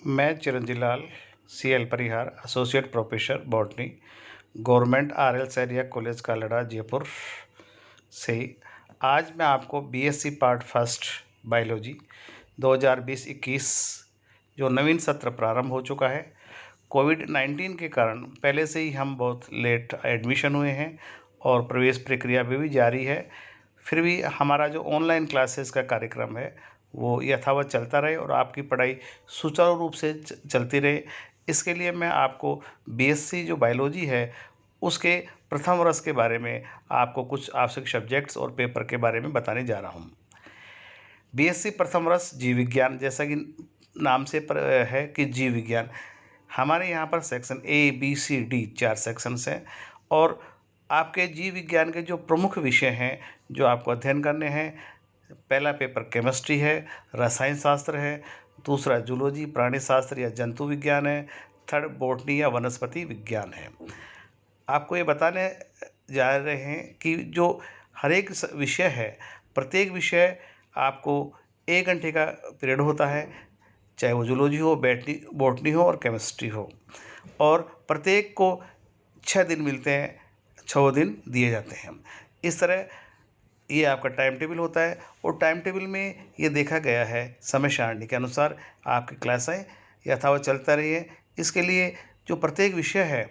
मैं Chiranjeev Lal CL Parihar associate professor botany government RL Sairiya college Kalda Jaipur से आज मैं आपको BSc पार्ट फर्स्ट बायोलॉजी 2020-21 जो नवीन सत्र प्रारंभ हो चुका है। कोविड-19 के कारण पहले से ही हम बहुत लेट एडमिशन हुए हैं और प्रवेश प्रक्रिया भी जारी है। फिर भी हमारा जो ऑनलाइन क्लासेस का कार्यक्रम है वो यथावत चलता रहे और आपकी पढ़ाई सुचारू रूप से चलती रहे, इसके लिए मैं आपको BSc जो बायोलॉजी है उसके प्रथम वर्ष के बारे में आपको कुछ आवश्यक सब्जेक्ट्स और पेपर के बारे में बताने जा रहा हूँ। BSc प्रथम वर्ष जीव विज्ञान, जैसा कि नाम से है कि जीव विज्ञान, हमारे यहाँ पर section A B C D 4 sections हैं और आपके जीव विज्ञान के जो प्रमुख विषय हैं जो आपको अध्ययन करने हैं, पहला पेपर केमिस्ट्री है, रसायन शास्त्र है, दूसरा जूलॉजी प्राणी शास्त्र या जंतु विज्ञान है, थर्ड बॉटनी या वनस्पति विज्ञान है। आपको ये बताने जा रहे हैं कि जो हर एक विषय है, प्रत्येक विषय आपको 1 घंटे का पीरियड होता है, चाहे वो जूलॉजी हो, बॉटनी हो और केमिस्ट्री हो, और प्रत्येक को 6 दिन मिलते हैं, 6 दिन दिए जाते हैं। इस तरह ये आपका टाइम टेबल होता है और टाइम टेबल में ये देखा गया है समय सारणी के अनुसार आपकी क्लासें यथावत चलता रही है। इसके लिए जो प्रत्येक विषय है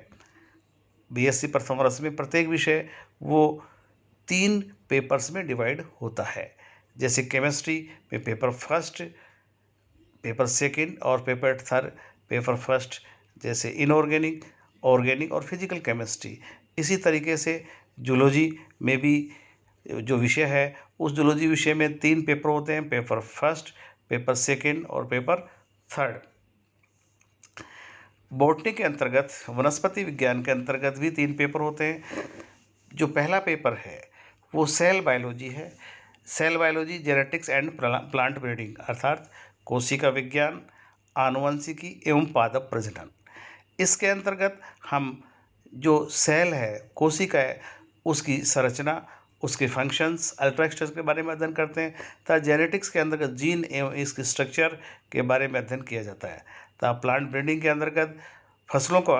BSc प्रथम वर्ष में, प्रत्येक विषय वो 3 पेपर्स में डिवाइड होता है। जैसे केमिस्ट्री में पेपर फर्स्ट, पेपर सेकंड और पेपर थर्ड। पेपर फर्स्ट जैसे इनऑर्गेनिक, ऑर्गेनिक और फिजिकल केमिस्ट्री। इसी तरीके से जूलॉजी में भी जो विषय है उस जूलॉजी विषय में 3 पेपर होते हैं, पेपर फर्स्ट, पेपर सेकंड और पेपर थर्ड। बॉटनी के अंतर्गत, वनस्पति विज्ञान के अंतर्गत भी 3 पेपर होते हैं। जो पहला पेपर है वो सेल बायोलॉजी है। Cell biology genetics and plant breeding, अर्थात कोशिका विज्ञान, आनुवंशिकी एवं पादप प्रजनन। इसके अंतर्गत हम जो सेल है, कोशिका है, उसकी संरचना, उसके फंक्शंस, अल्ट्रा स्ट्रक्चर के बारे में अध्ययन करते हैं। तथा जेनेटिक्स के अंतर्गत जीन एवं इसके स्ट्रक्चर के बारे में अध्ययन किया जाता है। तथा प्लांट ब्रीडिंग के अंतर्गत फसलों का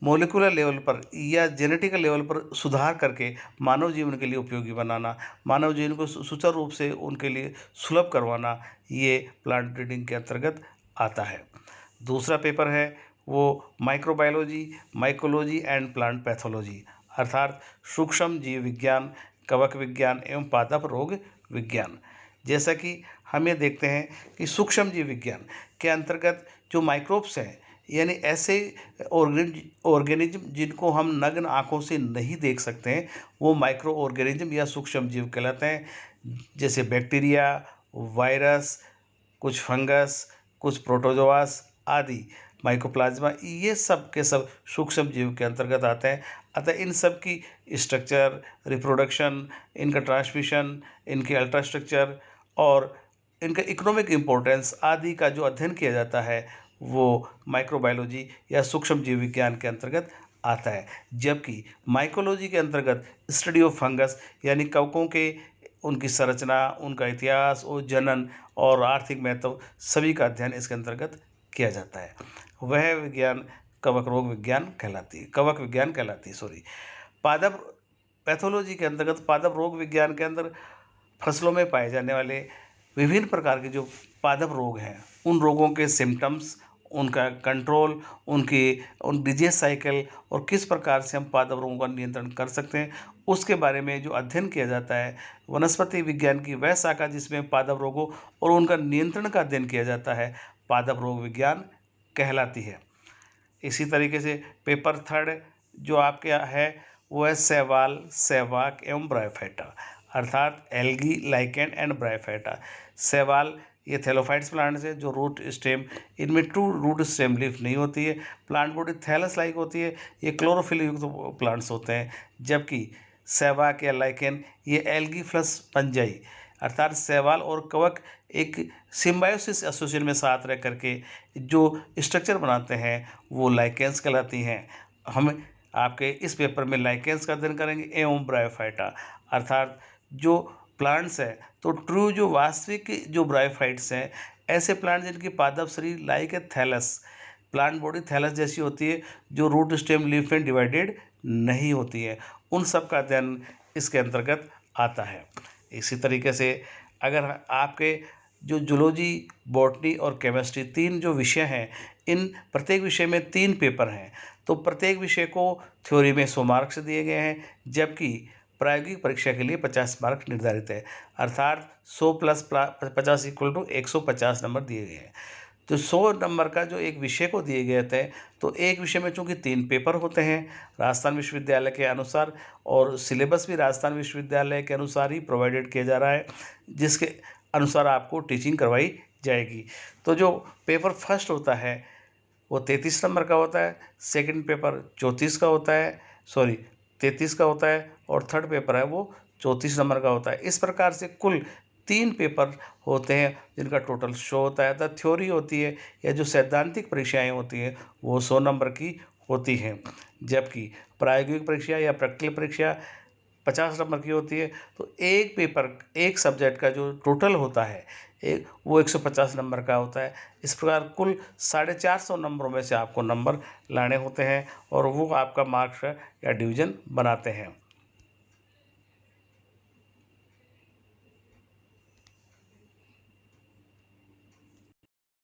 मॉलिक्यूलर लेवल पर या जेनेटिकल लेवल पर सुधार करके मानव जीवन के लिए उपयोगी बनाना, मानव जीवन को सुचारू रूप से उनके लिए सुलभ करवाना, ये प्लांट ब्रीडिंग के अंतर्गत आता है। दूसरा पेपर है वो microbiology, mycology and plant pathology, अर्थात सूक्ष्म जीव विज्ञान, कवक विज्ञान एवं पादप रोग विज्ञान। जैसा कि हम ये देखते हैं कि सूक्ष्म जीव विज्ञान के अंतर्गत जो माइक्रोब्स हैं, यानी ऐसे ऑर्गेनिज्म जिनको हम नग्न आँखों से नहीं देख सकते हैं, वो माइक्रो ऑर्गेनिज्म या सूक्ष्म जीव कहलाते हैं। जैसे बैक्टीरिया, वायरस, कुछ फंगस, कुछ प्रोटोजोआस आदि, माइकोप्लाज्मा, ये सब के सब सूक्ष्म जीव के अंतर्गत आते हैं। अतः इन सब की स्ट्रक्चर, रिप्रोडक्शन, इनका ट्रांसमिशन, इनके अल्ट्रा स्ट्रक्चर और इनका इकोनॉमिक इम्पोर्टेंस आदि का जो अध्ययन किया जाता है वो माइक्रोबायोलॉजी या सूक्ष्म जीव विज्ञान के अंतर्गत आता है। जबकि माइकोलॉजी के अंतर्गत स्टडी ऑफ फंगस, यानी कवकों के, उनकी संरचना, उनका इतिहास और जनन और आर्थिक महत्व सभी का अध्ययन इसके अंतर्गत किया जाता है। वह विज्ञान कवक विज्ञान कहलाती है। पादप पैथोलॉजी के अंतर्गत, पादप रोग विज्ञान के अंदर फसलों में पाए जाने वाले विभिन्न प्रकार के जो पादप रोग हैं, उन रोगों के सिम्टम्स, उनका कंट्रोल, उन डिजीज साइकिल और किस प्रकार से हम पादप रोगों का नियंत्रण कर सकते हैं, उसके बारे में जो अध्ययन किया जाता है। वनस्पति विज्ञान की वह शाखा जिसमें पादप रोगों और उनका नियंत्रण का अध्ययन किया जाता है, पादप रोग विज्ञान कहलाती है। इसी तरीके से पेपर थर्ड जो आपके है वो है शैवाल, सहवाग एवं ब्रायोफाइटा, अर्थात एल्गी, लाइकेन एंड ब्रायोफाइटा। शैवाल ये थैलोफाइट्स प्लांट्स है जो रूट स्टेम, इनमें ट्रू रूट स्टेम लीफ नहीं होती है, प्लांट बॉडी थैलस लाइक होती है, ये क्लोरोफिल युक्त प्लांट्स होते हैं। जबकि सहवाग या लाइकेन ये एल्गी प्लस फंजाई, अर्थात शैवाल और कवक एक सिम्बायोसिस एसोसिएशन में साथ रह करके जो स्ट्रक्चर बनाते हैं वो लाइकेंस कहलाती हैं। हम आपके इस पेपर में लाइकेंस का अध्ययन करेंगे एवं ब्रायोफाइटा, अर्थात जो प्लांट्स है, तो ट्रू जो वास्तविक जो ब्रायोफाइट्स हैं ऐसे प्लांट जिनकी पादप like a thallus, plant body thallus जैसी होती है, जो रूट स्टेम लीफ में डिवाइडेड नहीं होती है, उन सब का अध्ययन इसके अंतर्गत आता है। इसी तरीके से अगर आपके जो जूलॉजी, बॉटनी और केमिस्ट्री 3 जो विषय हैं, इन प्रत्येक विषय में 3 पेपर हैं, तो प्रत्येक विषय को थ्योरी में 100 मार्क्स दिए गए हैं, जबकि प्रायोगिक परीक्षा के लिए 50 मार्क निर्धारित है, अर्थात 100 प्लस 50 इक्वल टू 150 नंबर दिए गए हैं। तो 100 नंबर का जो एक विषय को दिए गए थे, तो एक विषय में चूंकि 3 पेपर होते हैं राजस्थान विश्वविद्यालय के अनुसार, और सिलेबस भी राजस्थान विश्वविद्यालय के अनुसार ही प्रोवाइडेड किया जा रहा है, जिसके अनुसार आपको टीचिंग करवाई जाएगी। तो जो पेपर फर्स्ट होता है वो 33 नंबर का होता है, सेकंड पेपर 34 का होता है, 33 का होता है, और थर्ड पेपर है वो 34 नंबर का होता है। इस प्रकार से कुल 3 पेपर होते हैं जिनका टोटल 100 होता है। द थ्योरी होती है या जो सैद्धांतिक परीक्षाएं होती हैं वो 100 नंबर की होती हैं, जबकि प्रायोगिक परीक्षा या प्रैक्टिकल परीक्षा 50 नंबर की होती है। तो एक पेपर, एक सब्जेक्ट का जो टोटल होता है वो 150 नंबर का होता है। इस प्रकार कुल 450 नंबरों में से आपको नंबर लाने होते हैं और वो आपका मार्क्स या डिवीज़न बनाते हैं।